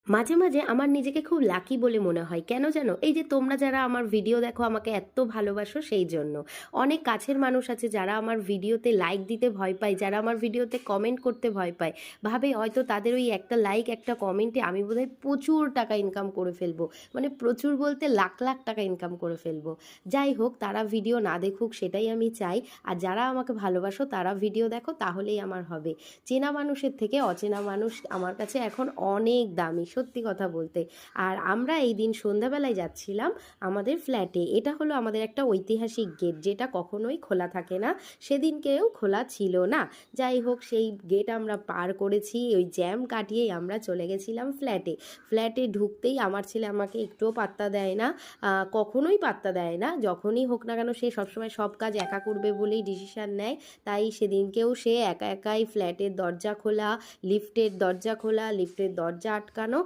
মাঝে, মাঝে আমার নিজেকে খুব লাকি বলে মনে হয়। কেন জানো? এই যে তোমরা যারা আমার ভিডিও দেখো আমাকে এত্ত ভালোবাসো সেই জন্য। অনেক কাছের মানুষ আছে যারা আমার ভিডিওতে লাইক দিতে ভয় পায়, যারা আমার ভিডিওতে কমেন্ট করতে ভয় পায়। ভাবে হয়তো তাদের ওই একটা লাইক, একটা কমেন্টে আমি বোধহয় প্রচুর টাকা ইনকাম করে ফেলবো। মানে প্রচুর বলতে লাখ, লাখ টাকা ইনকাম করে ফেলবো। যাই হোক, তারা ভিডিও না দেখুক সেটাই আমি চাই। আর যারা আমাকে ভালোবাসো তারা ভিডিও দেখো, তাহলেই আমার হবে। চেনা মানুষের থেকে অচেনা মানুষ আমার কাছে এখন অনেক দামি, সত্যি কথা বলতে। আর আমরা এই দিন সন্ধ্যাবেলায় যাচ্ছিলাম আমাদের ফ্ল্যাটে। এটা হলো আমাদের একটা ঐতিহাসিক গেট, যেটা কখনোই খোলা থাকে না, সেদিনকেও খোলা ছিল না। যাই হোক, সেই গেট আমরা পার করেছি, ওই জ্যাম কাটিয়েই আমরা চলে গেছিলাম ফ্ল্যাটে। ফ্ল্যাটে ঢুকতেই আমার ছেলে আমাকে একটুও পাত্তা দেয় না, কখনোই পাত্তা দেয় না। যখনই হোক না কেন সে সবসময় সব কাজ একা করবে বলেই ডিসিশান নেয়। তাই সেদিনকেও সে একা একাই ফ্ল্যাটের দরজা খোলা, লিফটের দরজা খোলা, লিফটের দরজা আটকানো,